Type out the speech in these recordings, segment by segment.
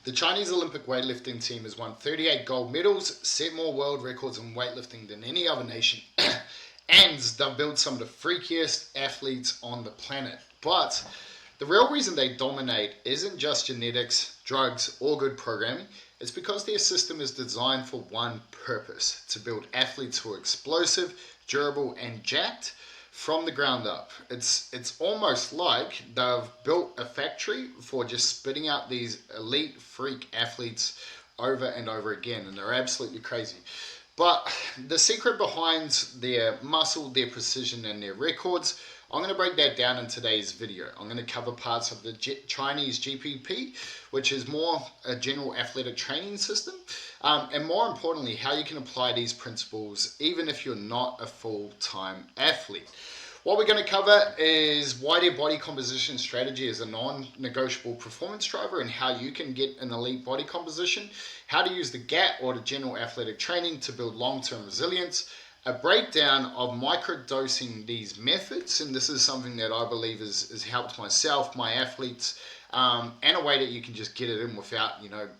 The Chinese Olympic weightlifting team has won 38 gold medals, set more world records in weightlifting than any other nation, and they've built some of the freakiest athletes on the planet. But the real reason they dominate isn't just genetics, drugs, or good programming. It's because their system is designed for one purpose: to build athletes who are explosive, durable, and jacked from the ground up. It's almost like they've built a factory for just spitting out these elite freak athletes over and over again, and they're absolutely crazy. But the secret behind their muscle, their precision, and their records, I'm going to break that down in today's video. I'm going to cover parts of the Chinese GPP, which is more a general athletic training system, and more importantly, how you can apply these principles even if you're not a full-time athlete. What we're going to cover is why their body composition strategy is a non-negotiable performance driver and how you can get an elite body composition, how to use the GAT or the general athletic training to build long-term resilience, a breakdown of microdosing these methods, and this is something that I believe has helped myself, my athletes, and a way that you can just get it in without,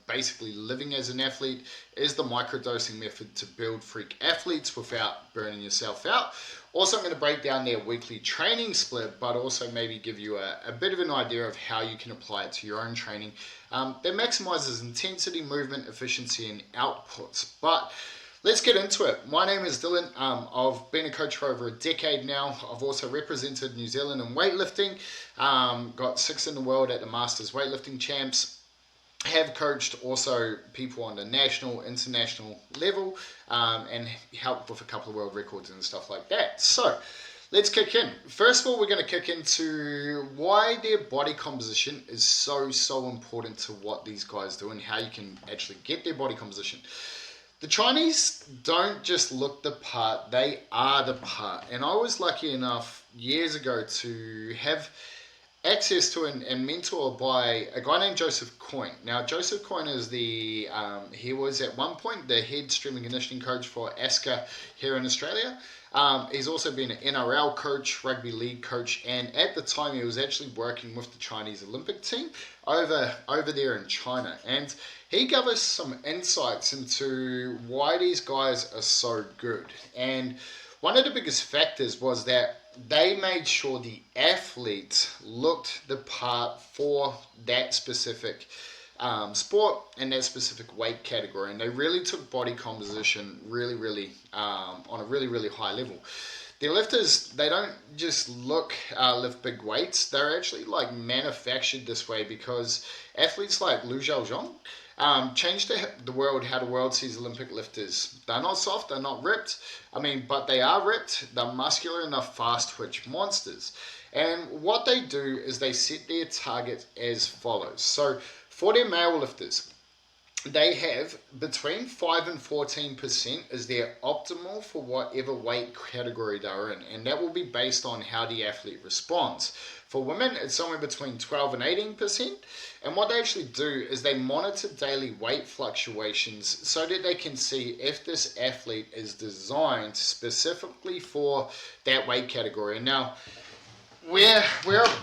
basically living as an athlete, is the microdosing method to build freak athletes without burning yourself out. Also, I'm going to break down their weekly training split, but also maybe give you a bit of an idea of how you can apply it to your own training that maximizes intensity, movement, efficiency, and outputs. But let's get into it. My name is Dylan. I've been a coach for over a decade now. I've also represented New Zealand in weightlifting. Got 6th in the world at the Masters Weightlifting Champs. Have coached also people on the national, international level, and helped with a couple of world records and stuff like that. So let's kick in. First of all, we're going to kick into why their body composition is so important to what these guys do and how you can actually get their body composition. The Chinese don't just look the part, they are the part. And I was lucky enough years ago to have access to and mentored by a guy named Joseph Coyne. Now, Joseph Coyne is he was at one point the head strength and conditioning coach for ASCA here in Australia. He's also been an NRL coach, rugby league coach, and at the time he was actually working with the Chinese Olympic team over there in China. And he gave us some insights into why these guys are so good. And one of the biggest factors was that they made sure the athlete looked the part for that specific sport and that specific weight category, and they really took body composition really on a really high level. The lifters, they don't just lift big weights, they're actually like manufactured this way because athletes like Liu Xiaozhong changed the world, how the world sees Olympic lifters. They're not soft, they're not ripped, but they are ripped, they're muscular and they're fast twitch monsters. And what they do is they set their target as follows. So for their male lifters, they have between 5 and 14% as their optimal for whatever weight category they're in, and that will be based on how the athlete responds. For women, it's somewhere between 12 and 18%, and what they actually do is they monitor daily weight fluctuations so that they can see if this athlete is designed specifically for that weight category. And now, we're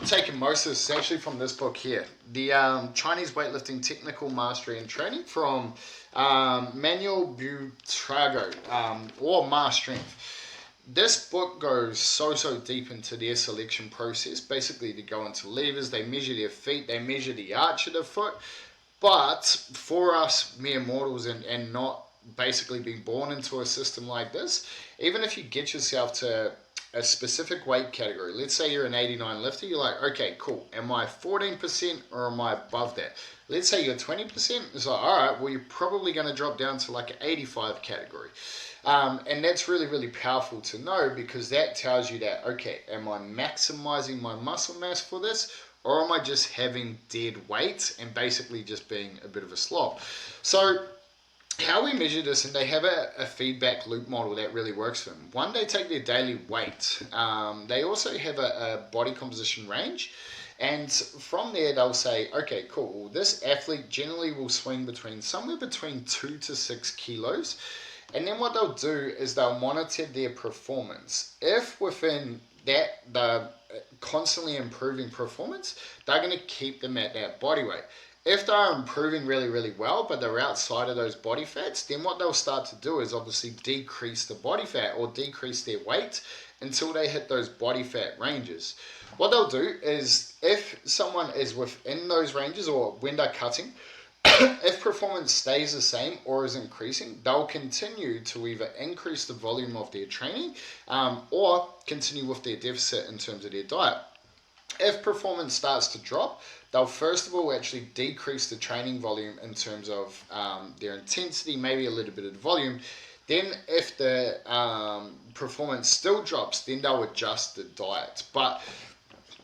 taking most of this actually from this book here, the Chinese Weightlifting Technical Mastery and Training from Manuel Buitrago, or Ma Strength. This book goes so deep into their selection process. Basically, they go into levers, they measure their feet, they measure the arch of the foot. But for us mere mortals and not basically being born into a system like this, even if you get yourself to a specific weight category, let's say you're an 89 lifter, you're like, okay, cool, am I 14% or am I above that? Let's say you're 20%, it's like, all right, well, you're probably going to drop down to like an 85 category. And that's really powerful to know, because that tells you that, okay, am I maximizing my muscle mass for this, or am I just having dead weight and basically just being a bit of a slob? So how we measure this, and they have a feedback loop model that really works for them. One, they take their daily weight. They also have a body composition range. And from there, they'll say, okay, cool, this athlete generally will swing somewhere between 2 to 6 kilos. And then what they'll do is they'll monitor their performance. If within that, the constantly improving performance, they're going to keep them at that body weight. If they're improving really, really well, but they're outside of those body fats, then what they'll start to do is obviously decrease the body fat or decrease their weight until they hit those body fat ranges. What they'll do is, if someone is within those ranges or when they're cutting, if performance stays the same or is increasing, they'll continue to either increase the volume of their training or continue with their deficit in terms of their diet. If performance starts to drop, they'll first of all actually decrease the training volume in terms of their intensity, maybe a little bit of volume. Then if the performance still drops, then they'll adjust the diet. But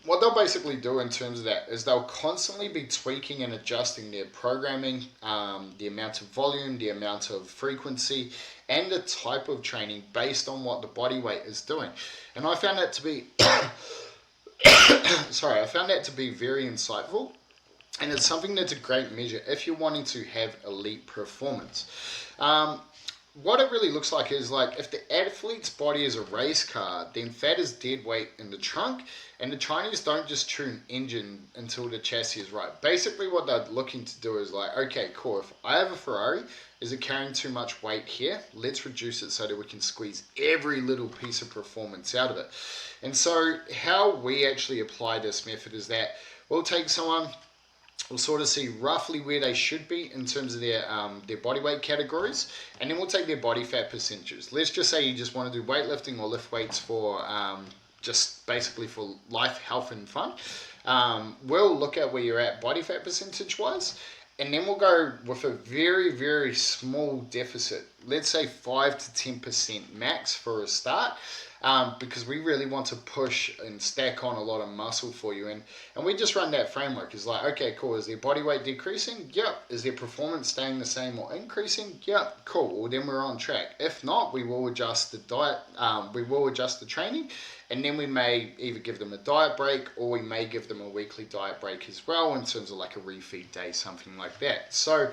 what they'll basically do in terms of that is they'll constantly be tweaking and adjusting their programming, the amount of volume, the amount of frequency, and the type of training based on what the body weight is doing. And I found that to be I found that to be very insightful, and it's something that's a great measure if you're wanting to have elite performance. What it really looks like is, like, if the athlete's body is a race car, then fat is dead weight in the trunk, and the Chinese don't just tune engine until the chassis is right. Basically what they're looking to do is like, okay, cool, if I have a Ferrari, is it carrying too much weight here? Let's reduce it so that we can squeeze every little piece of performance out of it. And so how we actually apply this method is that we'll take someone, we'll sort of see roughly where they should be in terms of their body weight categories, and then we'll take their body fat percentages. Let's just say you just want to do weightlifting or lift weights for just basically for life, health, and fun. We'll look at where you're at body fat percentage wise, and then we'll go with a very, very small deficit. Let's say 5 to 10% max for a start. Because we really want to push and stack on a lot of muscle for you, and we just run that framework. It's like, okay, cool, is their body weight decreasing? Yep. Is their performance staying the same or increasing? Yep. Cool, well then we're on track. If not, we will adjust the diet, we will adjust the training, and then we may either give them a diet break, or we may give them a weekly diet break as well, in terms of like a refeed day, something like that. So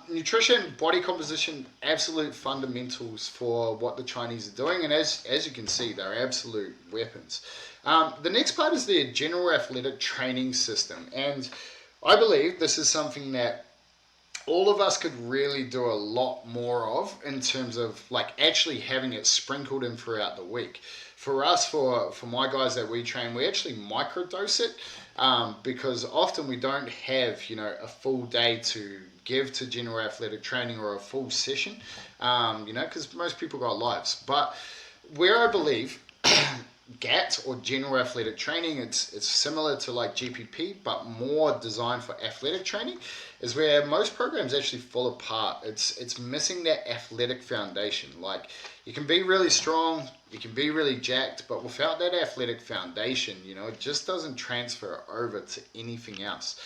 nutrition, body composition, absolute fundamentals for what the Chinese are doing, and as you can see, they're absolute weapons. The next part is their general athletic training system, and I believe this is something that all of us could really do a lot more of, in terms of like actually having it sprinkled in throughout the week. For us, for my guys that we train, we actually microdose it, because often we don't have, a full day to give to general athletic training, or a full session, because most people got lives. But where I believe GAT, or general athletic training, it's similar to like GPP, but more designed for athletic training, is where most programs actually fall apart. It's missing that athletic foundation. Like, you can be really strong, you can be really jacked, but without that athletic foundation, it just doesn't transfer over to anything else.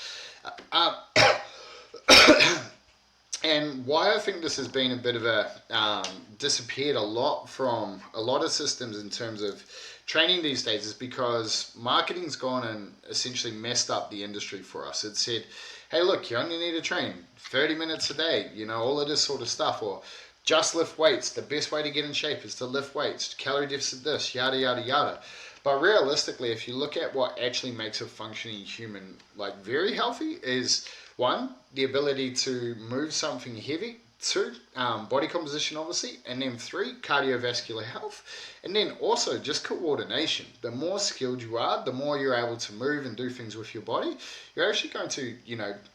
And why I think this has been a bit of a disappeared a lot from a lot of systems in terms of training these days, is because marketing's gone and essentially messed up the industry for us. It said, hey, look, you only need to train 30 minutes a day, all of this sort of stuff, or just lift weights. The best way to get in shape is to lift weights, calorie deficit this, yada, yada, yada. But realistically, if you look at what actually makes a functioning human like very healthy, is one, the ability to move something heavy, two, body composition obviously, and then three, cardiovascular health, and then also just coordination. The more skilled you are, the more you're able to move and do things with your body, you're actually going to,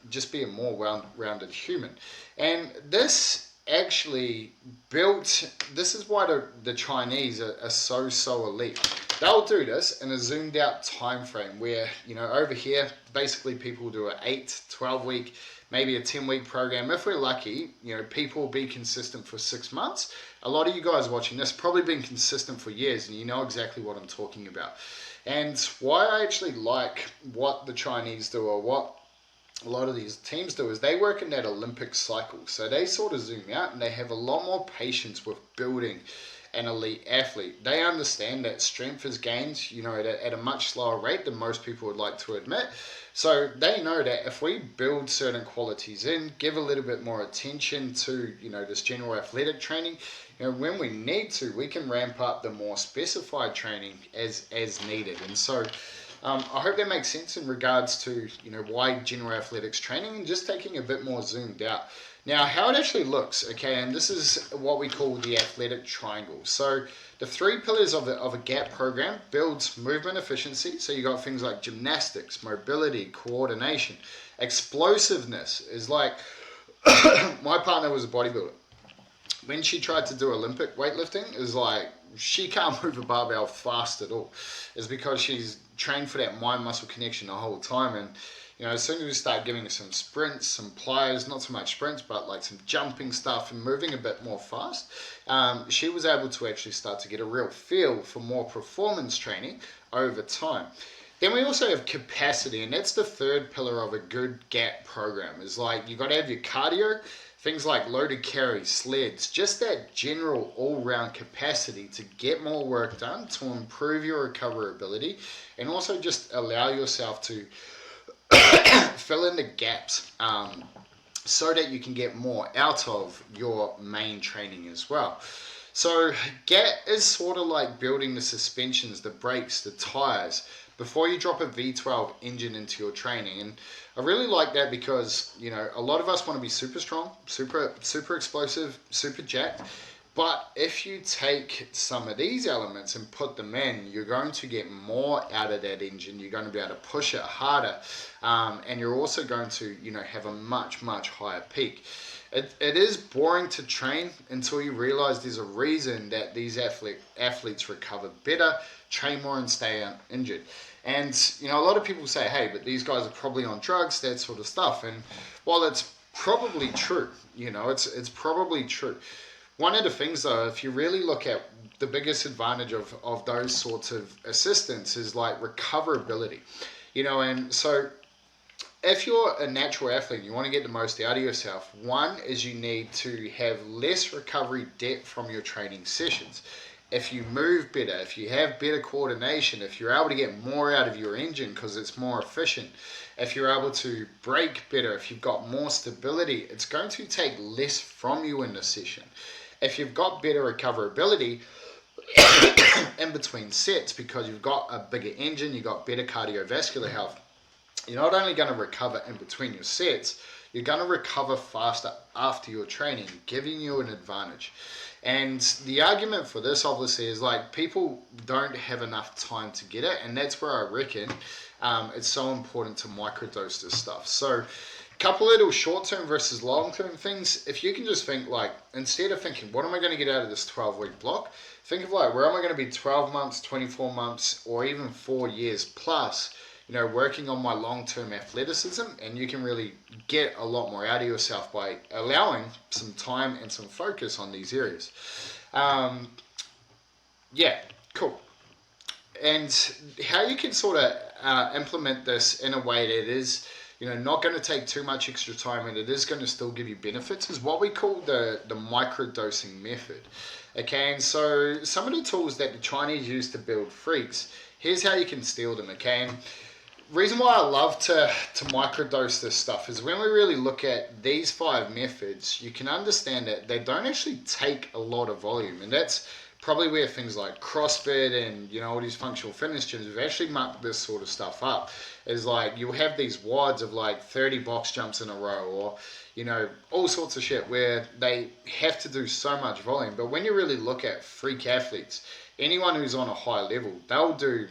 just be a more rounded human. And this actually this is why the Chinese are so elite. They'll do this in a zoomed out time frame where, over here, basically people do an 8, 12 week, maybe a 10-week program. If we're lucky, people will be consistent for 6 months. A lot of you guys watching this probably been consistent for years, and you know exactly what I'm talking about. And why I actually like what the Chinese do, or what a lot of these teams do, is they work in that Olympic cycle. So they sort of zoom out, and they have a lot more patience with building an elite athlete. They understand that strength is gained, at a much slower rate than most people would like to admit. So they know that if we build certain qualities in, give a little bit more attention to, this general athletic training, when we need to, we can ramp up the more specified training as needed. And so I hope that makes sense in regards to, why general athletics training, and just taking a bit more zoomed out. Now, how it actually looks, okay, and this is what we call the athletic triangle. So the three pillars of a GAP program builds movement efficiency. So you got things like gymnastics, mobility, coordination, explosiveness. Is like, my partner was a bodybuilder. When she tried to do Olympic weightlifting, is like, she can't move a barbell fast at all. It's because she's trained for that mind-muscle connection the whole time. And as soon as we start giving her some sprints, some pliers, not so much sprints, but like some jumping stuff and moving a bit more fast, she was able to actually start to get a real feel for more performance training over time. Then we also have capacity, and that's the third pillar of a good GAP program. Is like, you got to have your cardio, things like loaded carries, sleds, just that general all-round capacity to get more work done, to improve your recoverability, and also just allow yourself to fill in the gaps, so that you can get more out of your main training as well. So GAP is sort of like building the suspensions, the brakes, the tires before you drop a V12 engine into your training. And I really like that because, a lot of us want to be super strong, super explosive, super jacked. But if you take some of these elements and put them in, you're going to get more out of that engine. You're going to be able to push it harder. And you're also going to, have a much, much higher peak. It is boring to train until you realize there's a reason that these athletes recover better, train more, and stay injured. And, a lot of people say, hey, but these guys are probably on drugs, that sort of stuff. And while it's probably true, it's probably true. One of the things, though, if you really look at the biggest advantage of those sorts of assistants is like recoverability, and so if you're a natural athlete, you want to get the most out of yourself. One is you need to have less recovery depth from your training sessions. If you move better, if you have better coordination, if you're able to get more out of your engine because it's more efficient, if you're able to brake better, if you've got more stability, it's going to take less from you in the session. If you've got better recoverability in between sets because you've got a bigger engine, you've got better cardiovascular health, you're not only going to recover in between your sets, you're going to recover faster after your training, giving you an advantage. And the argument for this obviously is like, people don't have enough time to get it, and that's where I reckon it's so important to microdose this stuff. So couple little short-term versus long-term things. If you can just think like, instead of thinking, what am I going to get out of this 12-week block? Think of like, where am I going to be 12 months, 24 months, or even 4 years plus, working on my long-term athleticism, and you can really get a lot more out of yourself by allowing some time and some focus on these areas. Yeah, cool. And how you can sort of implement this in a way that is, not going to take too much extra time, and it is going to still give you benefits, is what we call the microdosing method. Okay, and so some of the tools that the Chinese use to build freaks, here's how you can steal them, okay? And reason why I love to microdose this stuff is when we really look at these 5 methods, you can understand that they don't actually take a lot of volume, and that's probably where things like CrossFit and all these functional fitness gyms have actually mucked this sort of stuff up. Is like, you'll have these wads of like 30 box jumps in a row, or all sorts of shit where they have to do so much volume. But when you really look at freak athletes, anyone who's on a high level, they'll do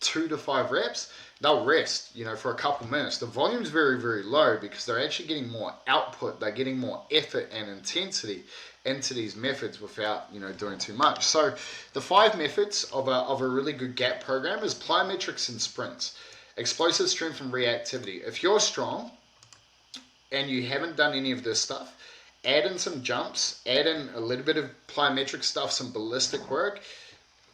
2 to 5 reps, they'll rest for a couple minutes. The volume's very, very low because they're actually getting more output, they're getting more effort and intensity into these methods without doing too much. So the 5 methods of a really good GAP program is plyometrics and sprints, explosive strength and reactivity. If you're strong and you haven't done any of this stuff, add in some jumps, add in a little bit of plyometric stuff, some ballistic work,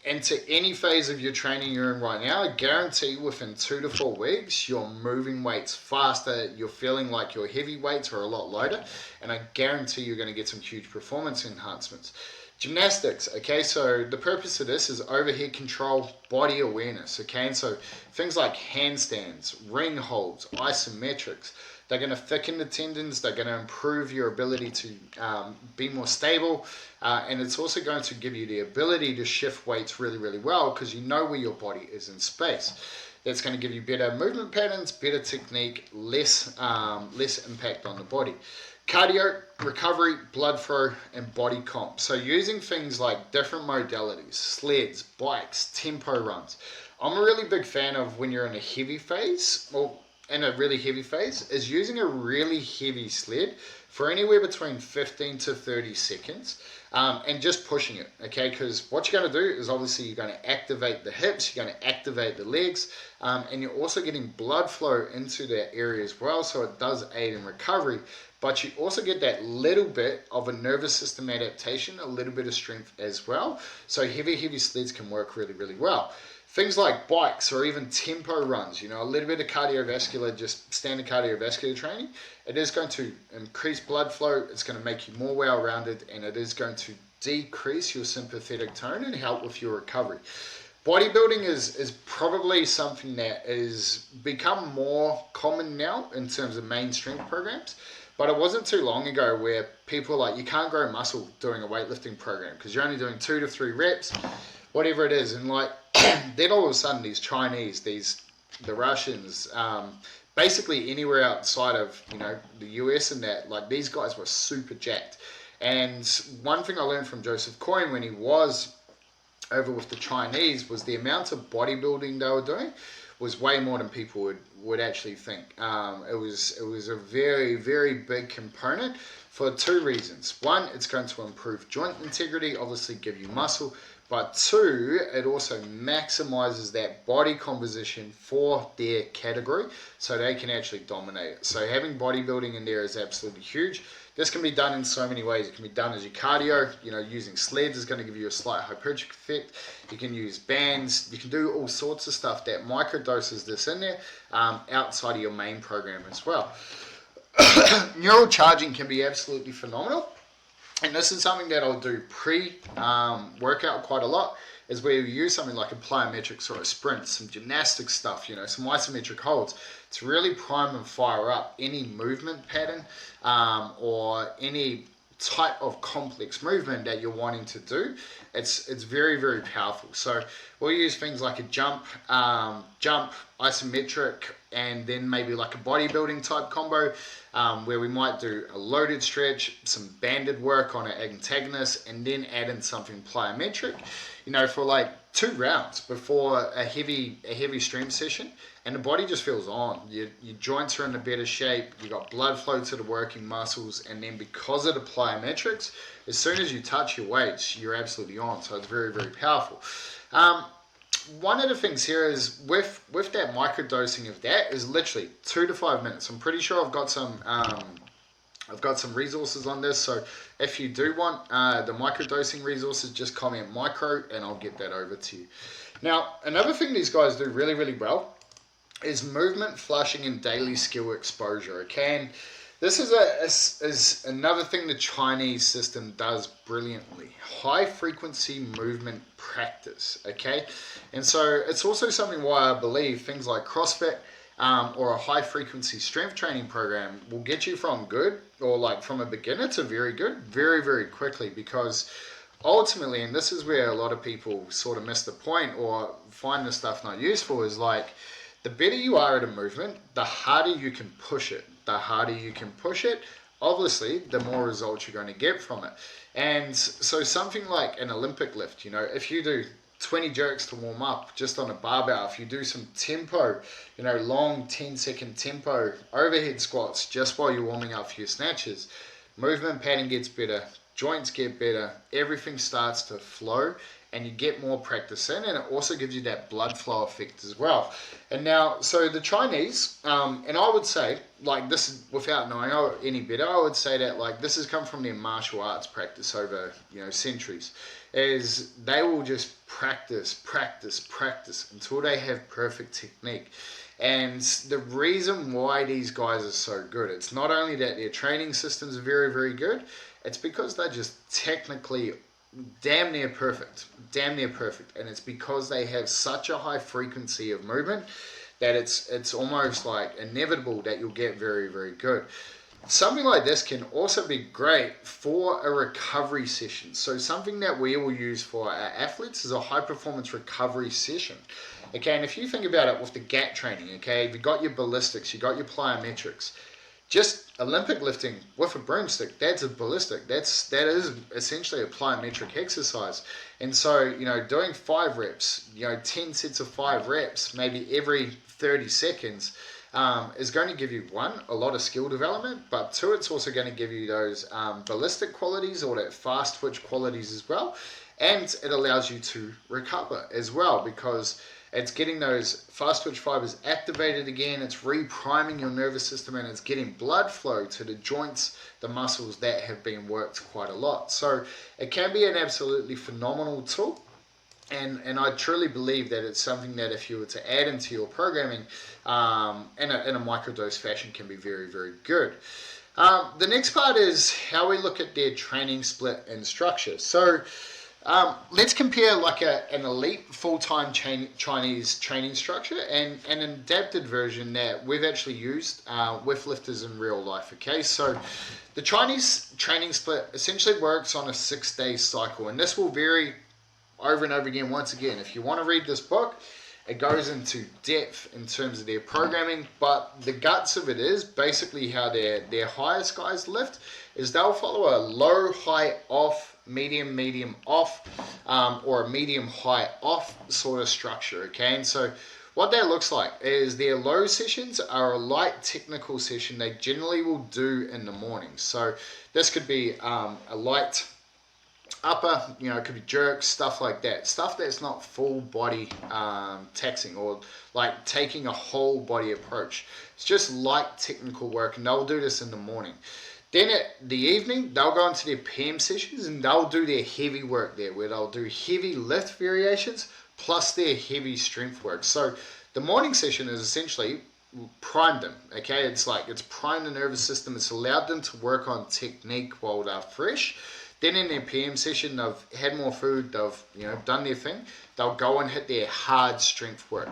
into any phase of your training you're in right now. I guarantee within 2 to 4 weeks, you're moving weights faster, you're feeling like your heavy weights are a lot lighter, and I guarantee you're going to get some huge performance enhancements. Gymnastics, okay, so the purpose of this is overhead control, body awareness, okay, and so things like handstands, ring holds, isometrics, they're going to thicken the tendons, they're going to improve your ability to be more stable, and it's also going to give you the ability to shift weights really, really well because you know where your body is in space. That's going to give you better movement patterns, better technique, less impact on the body. Cardio, recovery, blood flow, and body comp. So using things like different modalities, sleds, bikes, tempo runs. I'm a really big fan of when you're in a heavy phase, or in a really heavy phase, is using a really heavy sled for anywhere between 15 to 30 seconds. And just pushing it, okay? Because what you're going to do is obviously you're going to activate the hips, you're going to activate the legs, and you're also getting blood flow into that area as well, so it does aid in recovery. But you also get that little bit of a nervous system adaptation, a little bit of strength as well. So heavy sleds can work really, really well. Things like bikes or even tempo runs, a little bit of cardiovascular, just standard cardiovascular training, it is going to increase blood flow, it's going to make you more well-rounded, and it is going to decrease your sympathetic tone and help with your recovery. Bodybuilding is probably something that has become more common now in terms of main strength programs, but it wasn't too long ago where people were like, you can't grow muscle doing a weightlifting program because you're only doing 2 to 3 reps, whatever it is, and like, then all of a sudden these Chinese, the Russians, basically anywhere outside of the US and that, like these guys were super jacked. And one thing I learned from Joseph Coyne when he was over with the Chinese was the amount of bodybuilding they were doing was way more than people would actually think. It was a very, very big component for 2 reasons. One, it's going to improve joint integrity, obviously give you muscle, but 2, it also maximizes that body composition for their category so they can actually dominate it. So having bodybuilding in there is absolutely huge. This can be done in so many ways. It can be done as your cardio, using sleds is going to give you a slight hypertrophic effect. You can use bands, you can do all sorts of stuff that microdoses this in there outside of your main program as well. Neural charging can be absolutely phenomenal. And this is something that I'll do pre-workout quite a lot, is where you use something like a plyometrics or a sprint, some gymnastic stuff, some isometric holds to really prime and fire up any movement pattern or any type of complex movement that you're wanting to do. It's very, very powerful. So we'll use things like a jump, isometric, and then maybe like a bodybuilding type combo, where we might do a loaded stretch, some banded work on an antagonist, and then add in something plyometric, for like 2 rounds before a heavy strength session, and the body just feels on. Your joints are in a better shape, you got blood flow to the working muscles, and then because of the plyometrics, as soon as you touch your weights, you're absolutely on. So it's very, very powerful. One of the things here is with that microdosing of that is literally 2 to 5 minutes. I'm pretty sure I've got some resources on this, so if you do want the microdosing resources, just comment micro and I'll get that over to you. Now, another thing these guys do really, really well is movement flushing and daily skill exposure, okay? And this is another thing the Chinese system does brilliantly. High frequency movement practice, okay? And so it's also something why I believe things like CrossFit or a high frequency strength training program will get you from good, or like from a beginner to very good, very, very quickly, because ultimately, and this is where a lot of people sort of miss the point or find this stuff not useful, is like the better you are at a movement, the harder you can push it. The harder you can push it, obviously, the more results you're going to get from it. And so something like an Olympic lift, if you do 20 jerks to warm up just on a barbell, if you do some tempo, long 10-second tempo overhead squats just while you're warming up for your snatches, movement pattern gets better, joints get better, everything starts to flow, and you get more practice in, and it also gives you that blood flow effect as well. And now, so the Chinese, and I would say, like this, without knowing any better, I would say that like this has come from their martial arts practice over centuries, is they will just practice until they have perfect technique. And the reason why these guys are so good, it's not only that their training systems are very, very good, it's because they're just technically damn near perfect, and it's because they have such a high frequency of movement that it's almost like inevitable that you'll get very, very good. Something like this can also be great for a recovery session. So something that we will use for our athletes is a high performance recovery session. Okay, and if you think about it with the gap training, okay, you've got your ballistics, you've got your plyometrics. Just Olympic lifting with a broomstick, that's a ballistic. That is essentially a plyometric exercise. And so, you know, doing 5 reps, you know, 10 sets of 5 reps, maybe every 30 seconds, is going to give you, one, a lot of skill development, but two, it's also going to give you those ballistic qualities or that fast twitch qualities as well. And it allows you to recover as well, because it's getting those fast twitch fibers activated again, it's repriming your nervous system, and it's getting blood flow to the joints, the muscles that have been worked quite a lot. So it can be an absolutely phenomenal tool. And I truly believe that it's something that if you were to add into your programming in a microdose fashion can be very, very good. The next part is how we look at their training split and structure. So let's compare like an elite full-time Chinese training structure and an adapted version that we've actually used with lifters in real life. Okay, so the Chinese training split essentially works on a 6-day cycle, and this will vary over and over again. Once again, if you want to read this book, it goes into depth in terms of their programming, but the guts of it is basically how their highest guys lift is they'll follow a low, high, off, medium, medium, off, or a medium, high, off sort of structure, okay? And so what that looks like is their low sessions are a light technical session they generally will do in the morning. So this could be a light upper, you know, it could be jerks, stuff like that, stuff that's not full body taxing or like taking a whole body approach. It's just light technical work, and they'll do this in the morning. Then at the evening, they'll go into their PM sessions and they'll do their heavy work there, where they'll do heavy lift variations plus their heavy strength work. So the morning session is essentially primed them, okay? It's like it's primed the nervous system, it's allowed them to work on technique while they're fresh. Then in their PM session, they've had more food, they've, you know, done their thing, they'll go and hit their hard strength work.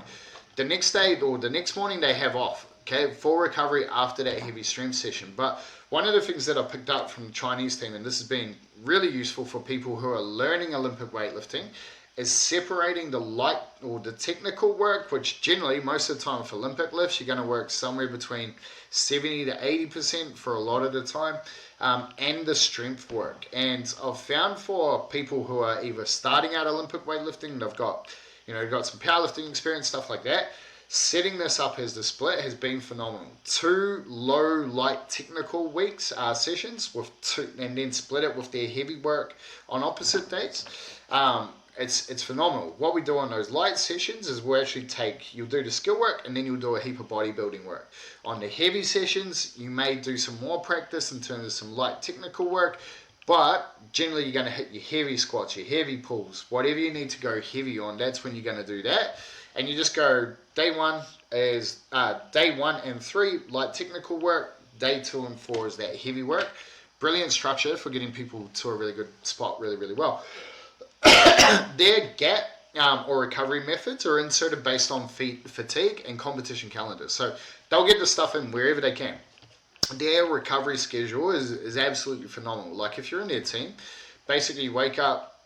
The next day or the next morning they have off, okay, full recovery after that heavy strength session. But one of the things that I picked up from the Chinese team, and this has been really useful for people who are learning Olympic weightlifting, is separating the light or the technical work, which generally most of the time for Olympic lifts, you're going to work somewhere between 70 to 80% for a lot of the time, and the strength work. And I've found for people who are either starting out Olympic weightlifting, they've got, you know, got some powerlifting experience, stuff like that, setting this up as the split has been phenomenal. 2 low light technical weeks sessions with 2, and then split it with their heavy work on opposite dates. It's phenomenal. What we do on those light sessions is we'll actually you'll do the skill work and then you'll do a heap of bodybuilding work. On the heavy sessions, you may do some more practice in terms of some light technical work, but generally you're going to hit your heavy squats, your heavy pulls, whatever you need to go heavy on, that's when you're going to do that. And you just go, day 1 and 3, light technical work, day 2 and 4 is that heavy work. Brilliant structure for getting people to a really good spot really, really well. Their gap or recovery methods are inserted based on fatigue and competition calendars. So they'll get the stuff in wherever they can. Their recovery schedule is absolutely phenomenal. Like if you're in their team, basically you wake up,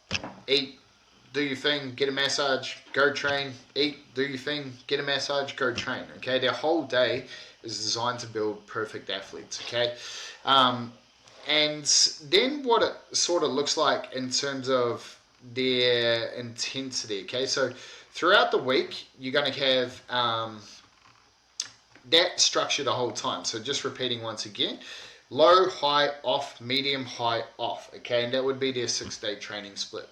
eat, do your thing, get a massage, go train, eat, do your thing, get a massage, go train. Okay, their whole day is designed to build perfect athletes. Okay, and then what it sort of looks like in terms of their intensity. Okay, so throughout the week you're going to have that structure the whole time. So just repeating once again, low, high, off, medium, high, off. Okay, and that would be their 6-day training split.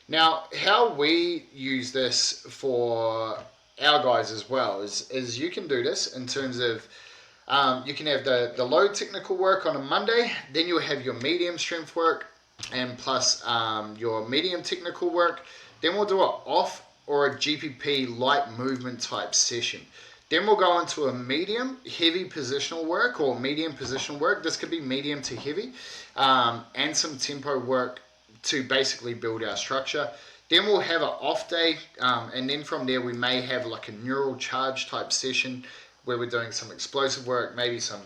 Now, how we use this for our guys as well is you can do this in terms of you can have the low technical work on a Monday, then you'll have your medium strength work and plus your medium technical work. Then we'll do an off or a GPP light movement type session. Then we'll go into a medium heavy positional work or medium positional work. This could be medium to heavy and some tempo work to basically build our structure. Then we'll have an off day, and then from there we may have like a neural charge type session where we're doing some explosive work, maybe some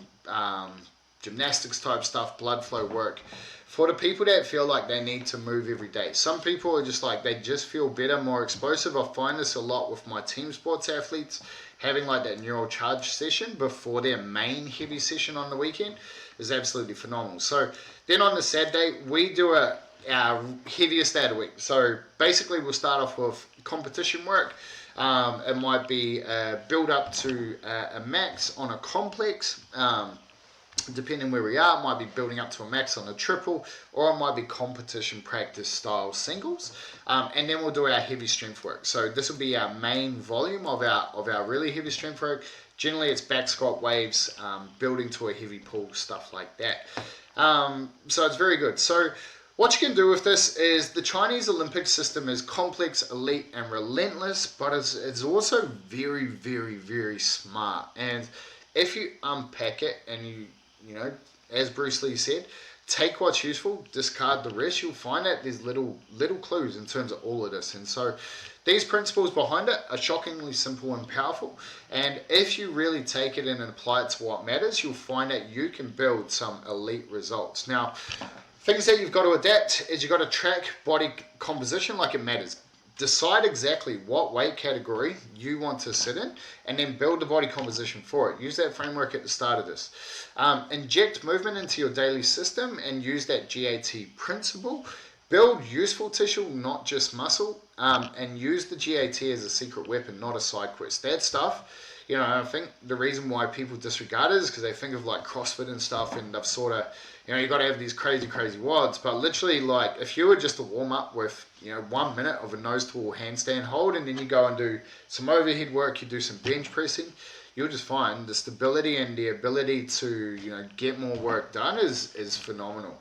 gymnastics type stuff, blood flow work. For the people that feel like they need to move every day, some people are just like, they just feel better, more explosive. I find this a lot with my team sports athletes, having like that neural charge session before their main heavy session on the weekend is absolutely phenomenal. So then on the Saturday, we do our heaviest day of the week. So basically we'll start off with competition work. It might be build up to a max on a complex. Depending where we are, it might be building up to a max on a triple, or it might be competition practice style singles, and then we'll do our heavy strength work. So this will be our main volume of our really heavy strength work. Generally it's back squat waves, building to a heavy pull, stuff like that. So it's very good. So what you can do with this is, the Chinese Olympic system is complex, elite, and relentless, but it's also very, very, very smart. And if you unpack it and you know, as Bruce Lee said, take what's useful, discard the rest, you'll find that there's little clues in terms of all of this. And so these principles behind it are shockingly simple and powerful. And if you really take it in and apply it to what matters, you'll find that you can build some elite results. Now, things that you've got to adapt is you've got to track body composition like it matters. Decide exactly what weight category you want to sit in, and then build the body composition for it. Use that framework at the start of this. Inject movement into your daily system and use that GAT principle. Build useful tissue, not just muscle, and use the GAT as a secret weapon, not a side quest. That stuff, you know, I think the reason why people disregard it is because they think of like CrossFit and stuff, and they've sort of, you know, you got to have these crazy wads. But literally, like, if you were just to warm up with, you know, 1 minute of a nose to wall handstand hold, and then you go and do some overhead work, you do some bench pressing, you'll just find the stability and the ability to, you know, get more work done is phenomenal.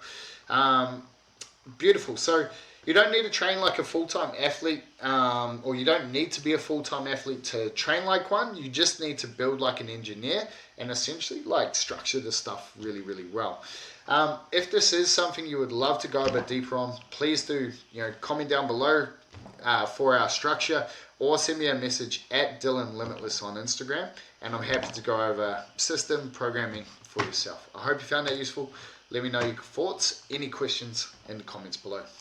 Beautiful. So you don't need to train like a full-time athlete, or you don't need to be a full-time athlete to train like one. You just need to build like an engineer and essentially like structure this stuff really, really well. If this is something you would love to go a bit deeper on, please do, you know, comment down below for our structure, or send me a message at Dylan Limitless on Instagram, and I'm happy to go over system programming for yourself. I hope you found that useful. Let me know your thoughts, any questions in the comments below.